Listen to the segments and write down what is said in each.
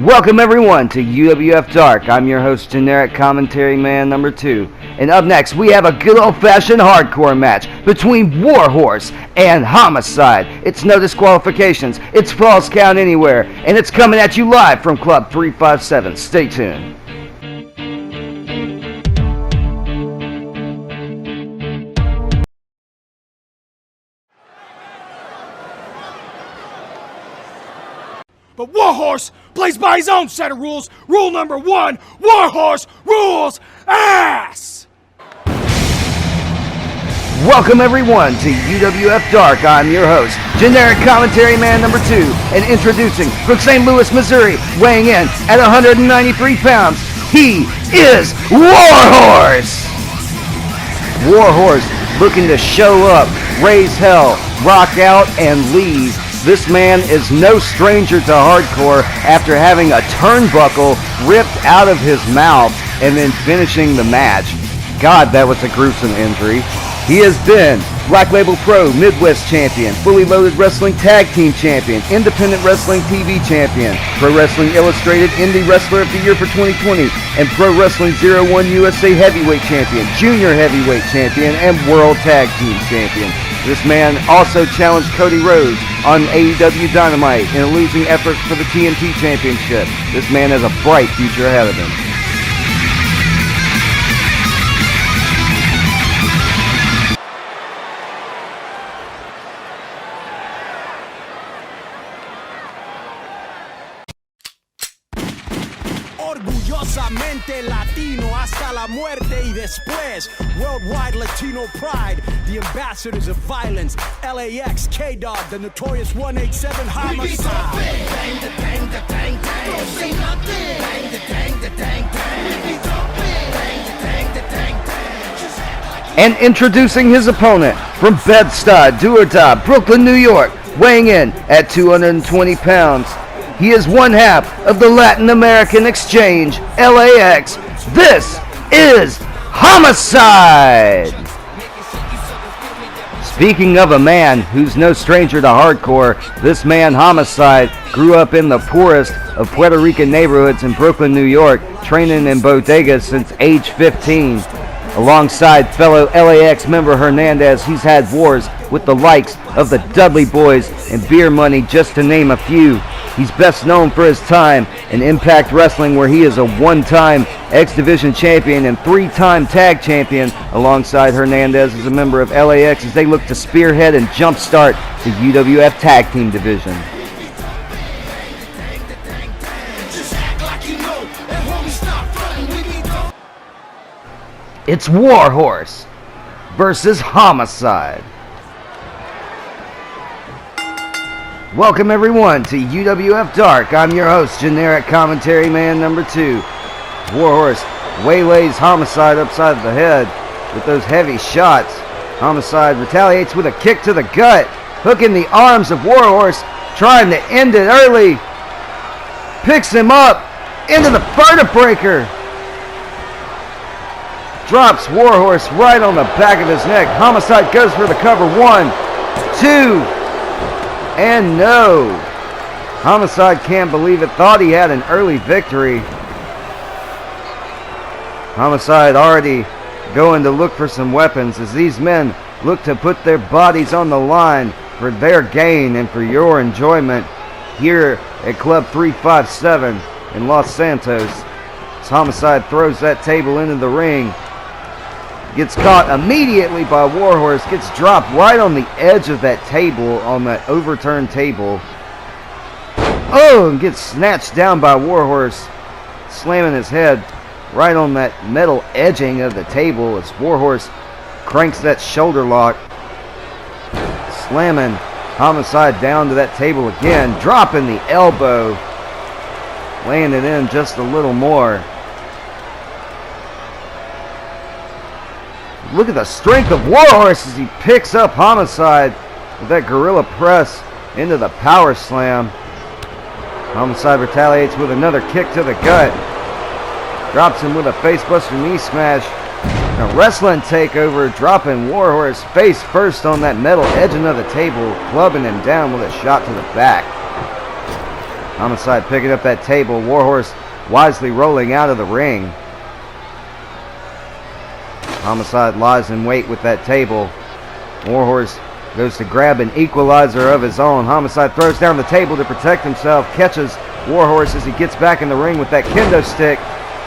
Welcome everyone to UWF Dark. I'm your host, Generic Commentary Man number 2. And up next, we have a good old-fashioned hardcore match between Warhorse and Homicide. It's no disqualifications, it's falls count anywhere, and it's coming at you live from Club 357. Stay tuned. But Warhorse plays by his own set of rules. Rule number 1, Warhorse rules ass! Welcome everyone to UWF Dark. I'm your host, Generic Commentary Man number 2, and introducing from St. Louis, Missouri, weighing in at 193 pounds, he is Warhorse! Warhorse looking to show up, raise hell, rock out, and leave. This man is no stranger to hardcore after having a turnbuckle ripped out of his mouth and then finishing the match. God, that was a gruesome injury. He has been Black Label Pro Midwest Champion, Fully Loaded Wrestling Tag Team Champion, Independent Wrestling TV Champion, Pro Wrestling Illustrated Indie Wrestler of the Year for 2020, and Pro Wrestling 01 USA Heavyweight Champion, Junior Heavyweight Champion, and World Tag Team Champion. This man also challenged Cody Rhodes on AEW Dynamite in a losing effort for the TNT Championship. This man has a bright future ahead of him. Orgullosamente Latino hasta la muerte y después. Worldwide Latino pride, the ambassadors of violence. LAX, K-Dog, the notorious 187 Homicide. Bang, da, bang, da, bang, bang. Don't say nothing. Bang, da, bang, da, bang, bang. Bang, da, bang, da, bang, bang. And introducing his opponent from Bed-Stuy, Do-or-Die, Brooklyn, New York, weighing in at 220 pounds. He is one half of the Latin American Exchange, LAX. This is Homicide! Speaking of a man who's no stranger to hardcore, this man, Homicide, grew up in the poorest of Puerto Rican neighborhoods in Brooklyn, New York, training in bodegas since age 15. Alongside fellow LAX member Hernandez, he's had wars with the likes of the Dudley Boys and Beer Money, just to name a few. He's best known for his time in Impact Wrestling, where he is a one-time X Division champion and three-time tag champion. Alongside Hernandez as a member of LAX as they look to spearhead and jumpstart the UWF Tag Team Division. It's Warhorse versus Homicide. Welcome everyone to UWF Dark. I'm your host, Generic Commentary Man number 2. Warhorse waylays Homicide upside the head with those heavy shots. Homicide retaliates with a kick to the gut, hooking the arms of Warhorse, trying to end it early. Picks him up into the vertebraker. Drops Warhorse right on the back of his neck. Homicide goes for the cover. 1, 2, and no. Homicide can't believe it. Thought he had an early victory. Homicide already going to look for some weapons as these men look to put their bodies on the line for their gain and for your enjoyment here at Club 357 in Los Santos. As Homicide throws that table into the ring, gets caught immediately by Warhorse, gets dropped right on the edge of that table, on that overturned table. Oh, and gets snatched down by Warhorse, slamming his head right on that metal edging of the table as Warhorse cranks that shoulder lock, slamming Homicide down to that table again, dropping the elbow, laying it in just a little more. Look at the strength of Warhorse as he picks up Homicide with that gorilla press into the power slam. Homicide retaliates with another kick to the gut. Drops him with a facebuster knee smash. A wrestling takeover, dropping Warhorse face first on that metal edging of the table, clubbing him down with a shot to the back. Homicide picking up that table. Warhorse wisely rolling out of the ring. Homicide lies in wait with that table. Warhorse goes to grab an equalizer of his own. Homicide throws down the table to protect himself. Catches Warhorse as he gets back in the ring with that kendo stick.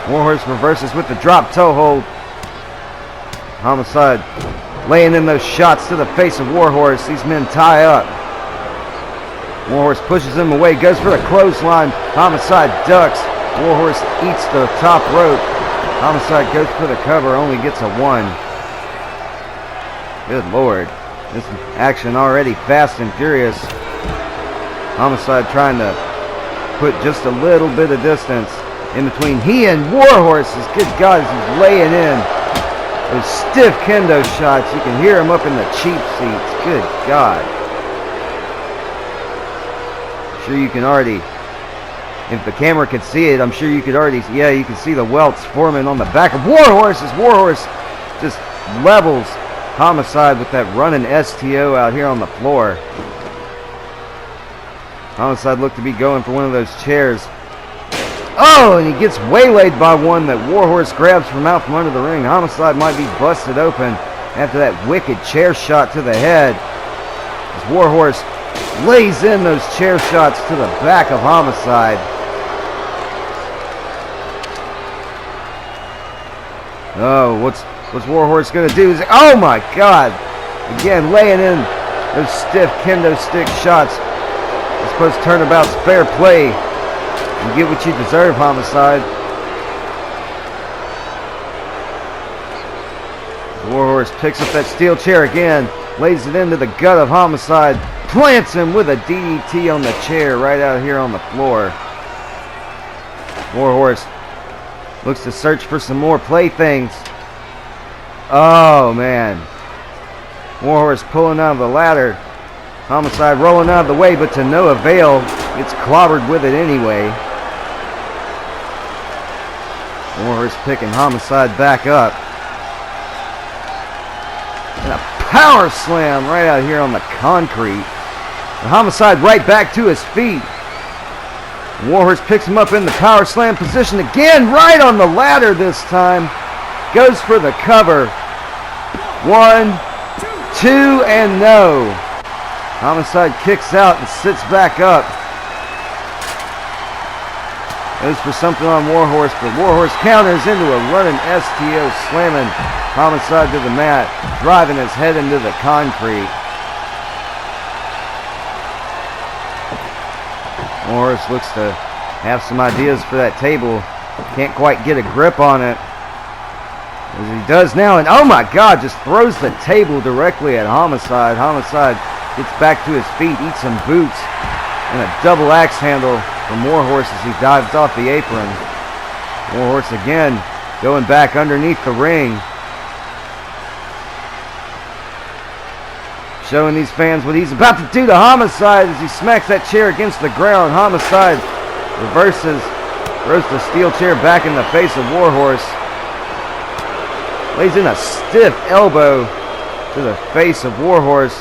Warhorse reverses with the drop toe hold. Homicide laying in those shots to the face of Warhorse. These men tie up. Warhorse pushes him away, goes for the clothesline. Homicide ducks. Warhorse eats the top rope. Homicide goes for the cover, only gets a 1. Good Lord. This action already fast and furious. Homicide trying to put just a little bit of distance in between he and Warhorse. Good God, as he's laying in those stiff kendo shots. You can hear him up in the cheap seats. Good God. Sure you can already, if the camera could see it, I'm sure you could already, yeah, you can see the welts forming on the back of Warhorse as Warhorse just levels Homicide with that running STO out here on the floor. Homicide looked to be going for one of those chairs. Oh, and he gets waylaid by one that Warhorse grabs from out from under the ring. Homicide might be busted open after that wicked chair shot to the head. As Warhorse lays in those chair shots to the back of Homicide. Oh, what's Warhorse going to do? Oh my God! Again, laying in those stiff kendo stick shots. I suppose turnabout's fair play. You get what you deserve, Homicide. Warhorse picks up that steel chair again, lays it into the gut of Homicide, plants him with a DDT on the chair right out here on the floor. Warhorse looks to search for some more playthings. Oh, man. Warhorse pulling out of the ladder. Homicide rolling out of the way, but to no avail. Gets clobbered with it anyway. Warhorse picking Homicide back up. And a power slam right out here on the concrete. And Homicide right back to his feet. Warhorse picks him up in the power slam position again, right on the ladder this time. Goes for the cover. 1, 2, and no. Homicide kicks out and sits back up. Goes for something on Warhorse, but Warhorse counters into a running STO, slamming Homicide to the mat, driving his head into the concrete. Warhorse looks to have some ideas for that table. Can't quite get a grip on it. As he does now, and oh my God, just throws the table directly at Homicide. Homicide gets back to his feet, eats some boots, and a double axe handle from Warhorse as he dives off the apron. Warhorse again going back underneath the ring. Showing these fans what he's about to do to Homicide as he smacks that chair against the ground. Homicide reverses, throws the steel chair back in the face of Warhorse. Lays in a stiff elbow to the face of Warhorse.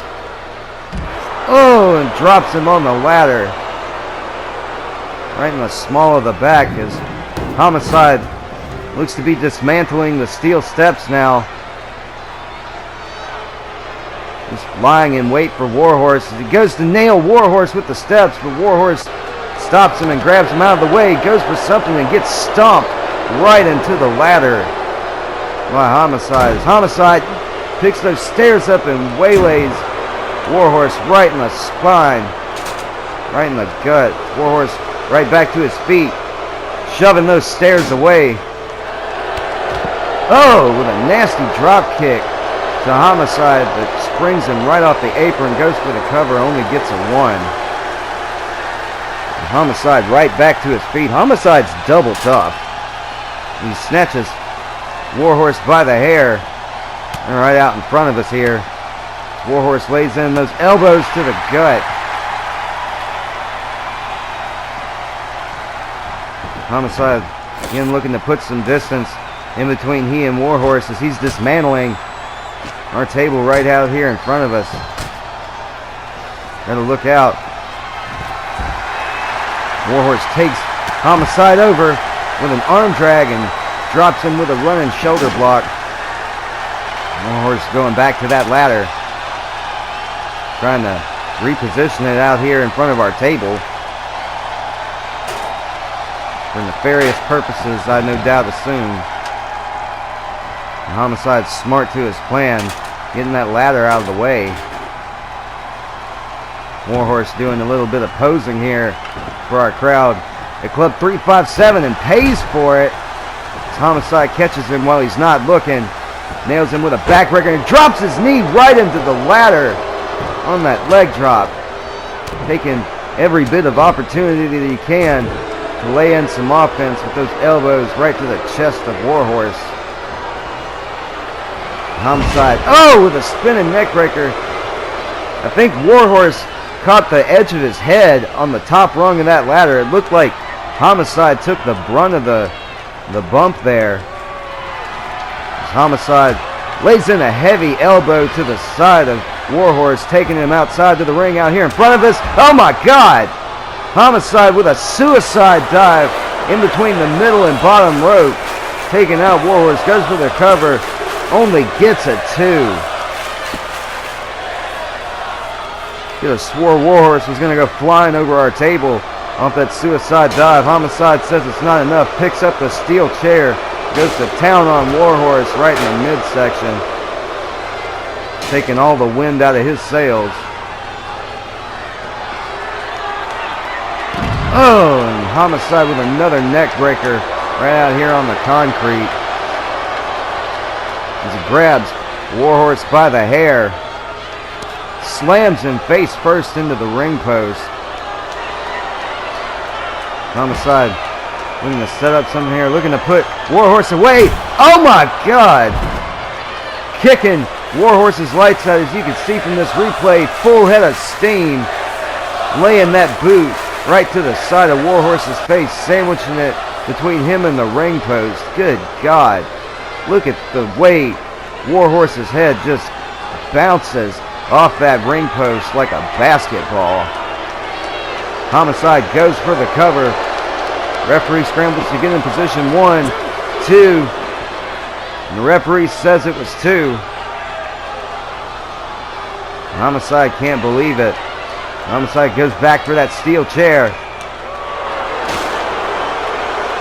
Oh, and drops him on the ladder. Right in the small of the back as Homicide looks to be dismantling the steel steps now. Just lying in wait for Warhorse as he goes to nail Warhorse with the steps, but Warhorse stops him and grabs him out of the way, goes for something and gets stomped right into the ladder by Homicide. As Homicide picks those stairs up and waylays Warhorse right in the spine, right in the gut. Warhorse right back to his feet, shoving those stairs away. Oh, with a nasty drop kick to Homicide that springs him right off the apron, goes for the cover, only gets a 1. And Homicide right back to his feet. Homicide's double tough. He snatches Warhorse by the hair, and right out in front of us here. Warhorse lays in those elbows to the gut. Homicide again looking to put some distance in between he and Warhorse as he's dismantling our table right out here in front of us. Gotta look out. Warhorse takes Homicide over with an arm drag and drops him with a running shoulder block. Warhorse going back to that ladder, trying to reposition it out here in front of our table. For nefarious purposes, I no doubt assume. Homicide's smart to his plan, getting that ladder out of the way. Warhorse doing a little bit of posing here for our crowd at Club 357 and pays for it. As Homicide catches him while he's not looking, nails him with a backbreaker and drops his knee right into the ladder on that leg drop, taking every bit of opportunity that he can to lay in some offense with those elbows right to the chest of Warhorse. Homicide, with a spinning neckbreaker. I think Warhorse caught the edge of his head on the top rung of that ladder. It looked like Homicide took the brunt of the bump there. As Homicide lays in a heavy elbow to the side of Warhorse, taking him outside to the ring out here in front of us. Oh my God! Homicide with a suicide dive in between the middle and bottom rope. Taking out Warhorse, goes for the cover, only gets a 2. Could have swore Warhorse was going to go flying over our table off that suicide dive. Homicide says it's not enough, picks up the steel chair, goes to town on Warhorse right in the midsection, taking all the wind out of his sails. And Homicide with another neck breaker right out here on the concrete. As he grabs Warhorse by the hair, slams him face first into the ring post. Homicide looking to set up something here, looking to put Warhorse away. Oh my God! Kicking Warhorse's lights out, as you can see from this replay, full head of steam, laying that boot right to the side of Warhorse's face, sandwiching it between him and the ring post. Good God. Look at the way Warhorse's head just bounces off that ring post like a basketball. Homicide goes for the cover. Referee scrambles to get in position. 1, 2. And the referee says it was 2. Homicide can't believe it. Homicide goes back for that steel chair.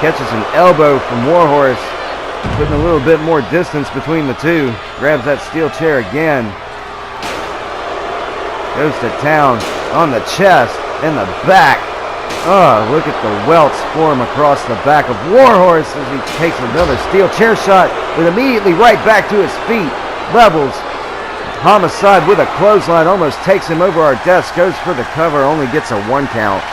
Catches an elbow from Warhorse, putting a little bit more distance between the two. Grabs that steel chair again. Goes to town on the chest and the back. Look at the welts form across the back of Warhorse as he takes another steel chair shot, but immediately right back to his feet. Levels Homicide with a clothesline, almost takes him over our desk, goes for the cover, only gets a 1 count.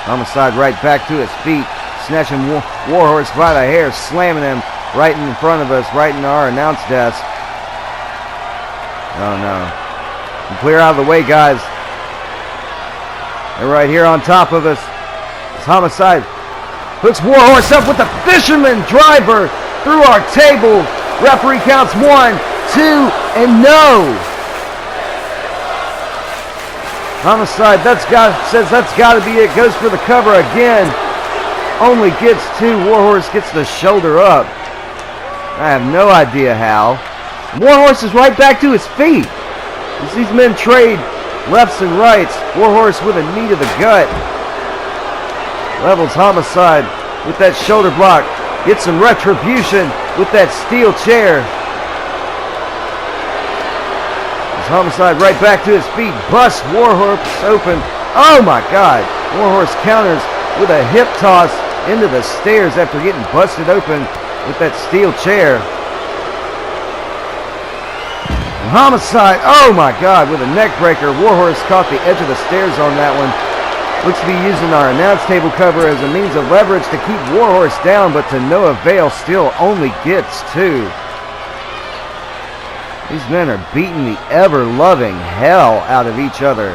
Homicide right back to his feet, snatching Warhorse by the hair, slamming him right in front of us, right into our announce desk. Oh no. Clear out of the way, guys. They're right here on top of us. As Homicide hooks Warhorse up with the fisherman driver through our table. Referee counts 1, 2, and no. Homicide says that's got to be it. Goes for the cover again. Only gets 2. Warhorse gets the shoulder up. I have no idea how. Warhorse is right back to his feet. As these men trade lefts and rights. Warhorse with a knee to the gut. Levels Homicide with that shoulder block. Gets some retribution with that steel chair. As Homicide right back to his feet, busts Warhorse open. Oh my God! Warhorse counters with a hip toss into the stairs after getting busted open with that steel chair. And Homicide, oh my God, with a neck breaker. Warhorse caught the edge of the stairs on that one. Looks to be using our announce table cover as a means of leverage to keep Warhorse down, but to no avail, still only gets 2. These men are beating the ever-loving hell out of each other.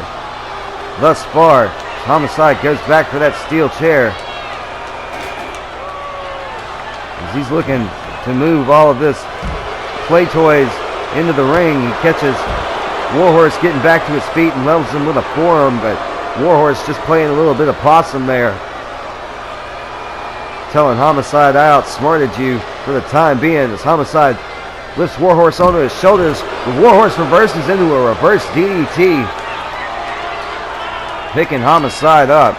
Thus far, Homicide goes back for that steel chair. As he's looking to move all of this play toys into the ring, he catches Warhorse getting back to his feet and levels him with a forearm, but Warhorse just playing a little bit of possum there. Telling Homicide I outsmarted you for the time being as Homicide lifts Warhorse onto his shoulders. The Warhorse reverses into a reverse DDT. Picking Homicide up.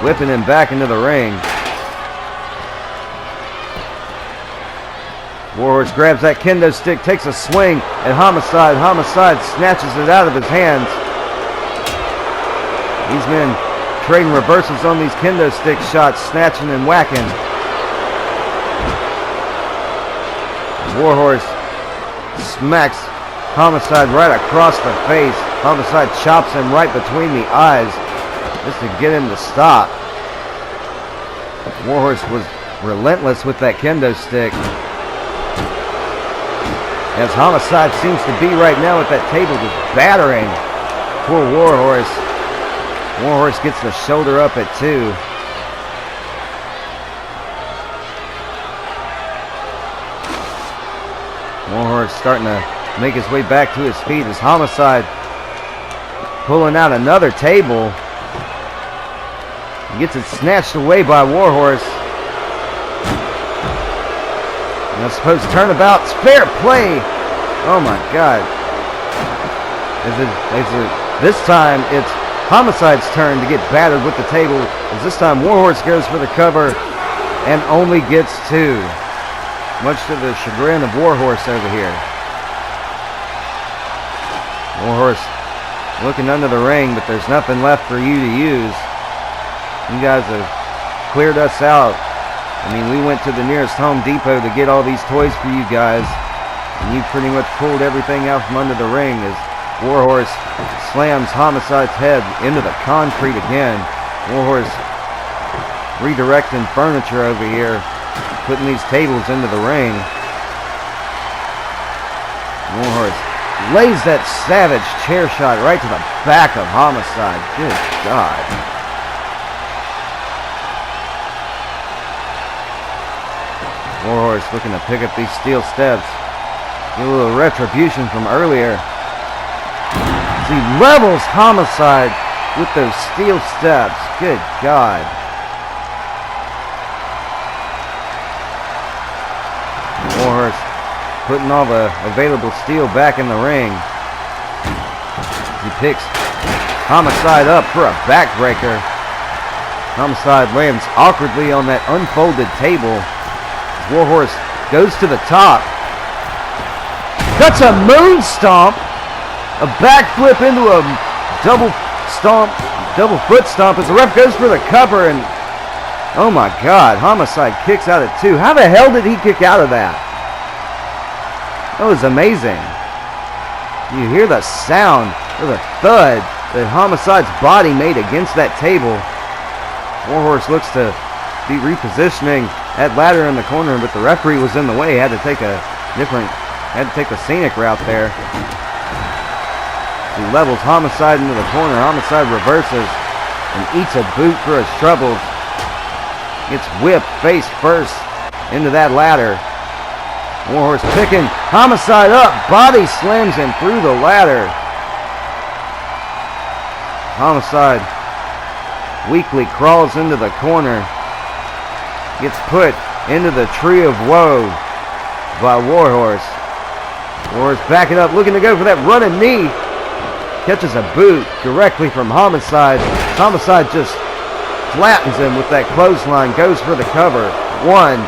Whipping him back into the ring. Warhorse grabs that kendo stick, takes a swing at Homicide. Homicide snatches it out of his hands. These men trading reversals on these kendo stick shots, snatching and whacking. Warhorse smacks Homicide right across the face. Homicide chops him right between the eyes just to get him to stop. Warhorse was relentless with that kendo stick. As Homicide seems to be right now at that table just battering poor Warhorse. Warhorse gets the shoulder up at 2. Warhorse starting to make his way back to his feet as Homicide pulling out another table. He gets it snatched away by Warhorse. And I suppose turnabout's fair play. Oh my God. This time it's Homicide's turn to get battered with the table, as this time Warhorse goes for the cover and only gets 2. Much to the chagrin of Warhorse over here. Warhorse looking under the ring, but there's nothing left for you to use. You guys have cleared us out. I mean, we went to the nearest Home Depot to get all these toys for you guys, and you pretty much pulled everything out from under the ring as Warhorse slams Homicide's head into the concrete again. Warhorse redirecting furniture over here, putting these tables into the ring. Warhorse lays that savage chair shot right to the back of Homicide. Good God. Warhorse looking to pick up these steel steps. Get a little retribution from earlier. He levels Homicide with those steel steps. Good God. Warhorse putting all the available steel back in the ring. He picks Homicide up for a backbreaker. Homicide lands awkwardly on that unfolded table. Warhorse goes to the top. That's a moon stomp. A backflip into a double foot stomp as the ref goes for the cover, and oh my God, Homicide kicks out at 2. How the hell did he kick out of that? That was amazing. You hear the sound or the thud that Homicide's body made against that table. Warhorse looks to be repositioning that ladder in the corner, but the referee was in the way. Had to take the scenic route there. He levels Homicide into the corner. Homicide reverses and eats a boot for his troubles. Gets whipped face first into that ladder. Warhorse picking Homicide up. Body slams him through the ladder. Homicide weakly crawls into the corner. Gets put into the tree of woe by Warhorse. Warhorse backing up, looking to go for that running knee. Catches a boot directly from Homicide. Homicide just flattens him with that clothesline. Goes for the cover. 1,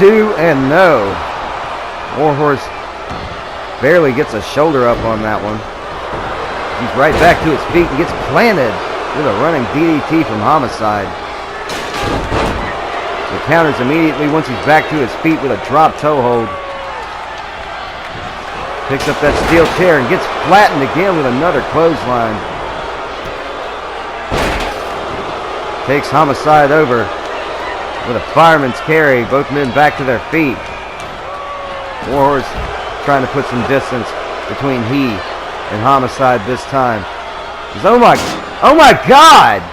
2, and no. Warhorse barely gets a shoulder up on that one. He's right back to his feet and gets planted with a running DDT from Homicide. He counters immediately once he's back to his feet with a drop toe hold. Picks up that steel chair and gets flattened again with another clothesline. Takes Homicide over with a fireman's carry. Both men back to their feet. Warhorse trying to put some distance between he and Homicide this time. Oh my God!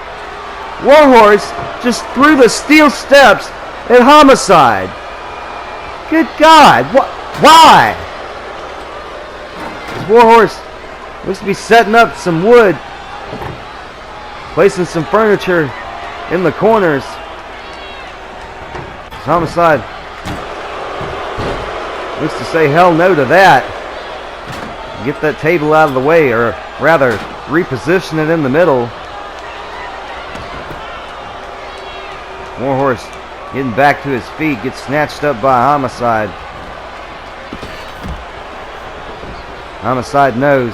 Warhorse just threw the steel steps at Homicide. Good God! Why? Warhorse looks to be setting up some wood placing some furniture in the corners. Homicide looks to say hell no to that. Get that table out of the way, or rather reposition it in the middle. Warhorse getting back to his feet, gets snatched up by Homicide. Homicide knows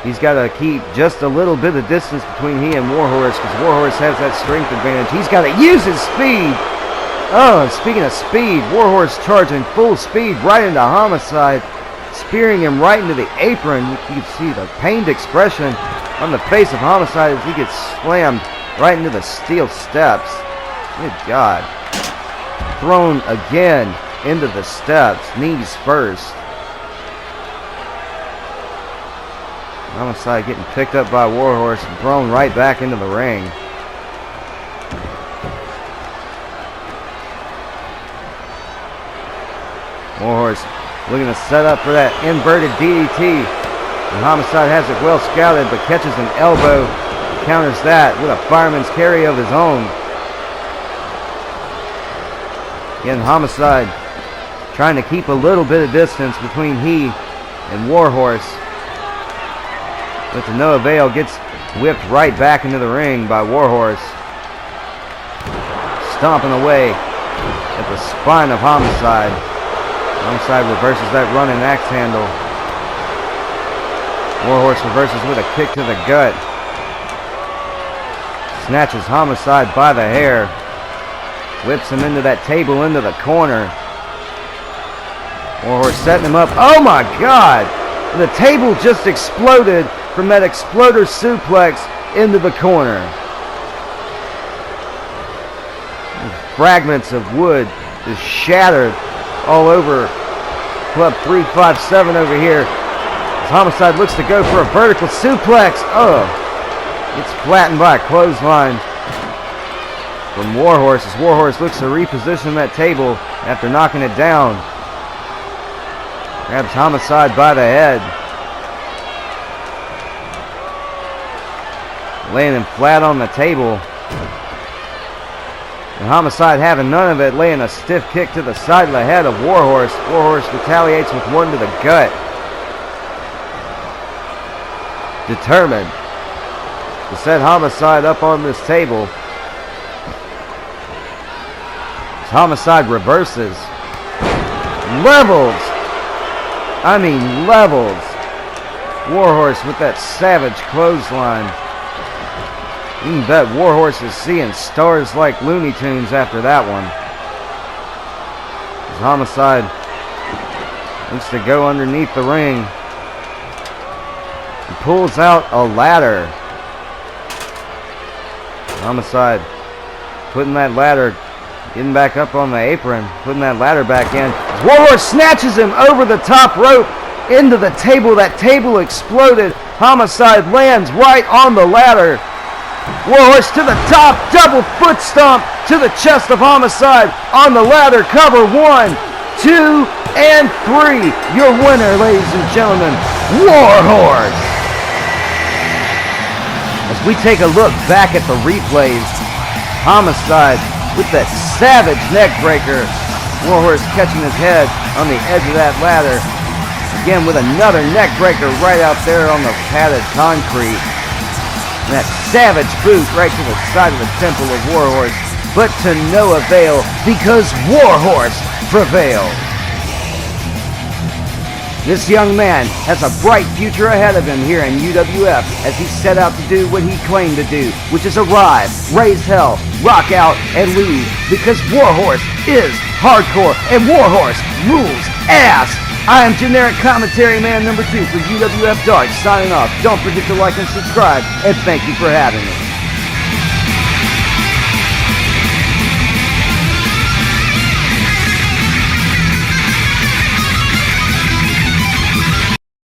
he's got to keep just a little bit of distance between he and Warhorse, because Warhorse has that strength advantage. He's got to use his speed. Oh, and speaking of speed, Warhorse charging full speed right into Homicide, spearing him right into the apron. You can see the pained expression on the face of Homicide as he gets slammed right into the steel steps. Good God. Thrown again into the steps, knees first. Homicide getting picked up by Warhorse and thrown right back into the ring. Warhorse looking to set up for that inverted DDT. And Homicide has it well scouted, but catches an elbow. Counters that with a fireman's carry of his own. Again, Homicide trying to keep a little bit of distance between he and Warhorse. But to no avail, gets whipped right back into the ring by Warhorse. Stomping away at the spine of Homicide. Homicide reverses that running axe handle. Warhorse reverses with a kick to the gut. Snatches Homicide by the hair. Whips him into that table into the corner. Warhorse setting him up. Oh my God! The table just exploded from that exploder suplex into the corner. Fragments of wood just shattered all over Club 357 over here. As Homicide looks to go for a vertical suplex. Oh, gets flattened by a clothesline from Warhorse as Warhorse looks to reposition that table after knocking it down. Grabs Homicide by the head. Laying him flat on the table. And Homicide having none of it, laying a stiff kick to the side of the head of Warhorse. Warhorse retaliates with one to the gut. Determined to set Homicide up on this table. As Homicide reverses. Levels! I mean levels. Warhorse with that savage clothesline. You can bet Warhorse is seeing stars like Looney Tunes after that one. As Homicide looks to go underneath the ring. He pulls out a ladder. Homicide putting that ladder, getting back up on the apron, putting that ladder back in. As Warhorse snatches him over the top rope into the table. That table exploded. Homicide lands right on the ladder. Warhorse to the top, double foot stomp to the chest of Homicide on the ladder. Cover 1, 2, and 3. Your winner, ladies and gentlemen, Warhorse. As we take a look back at the replays, Homicide with that savage neck breaker. Warhorse catching his head on the edge of that ladder. Again with another neck breaker right out there on the padded concrete. And that savage boot right to the side of the temple of Warhorse, but to no avail because Warhorse prevailed. This young man has a bright future ahead of him here in UWF as he set out to do what he claimed to do, which is arrive, raise hell, rock out, and leave, because Warhorse is hardcore and Warhorse rules ass. I am Generic Commentary Man number 2 for UWF Dark, signing off. Don't forget to like and subscribe, and thank you for having me.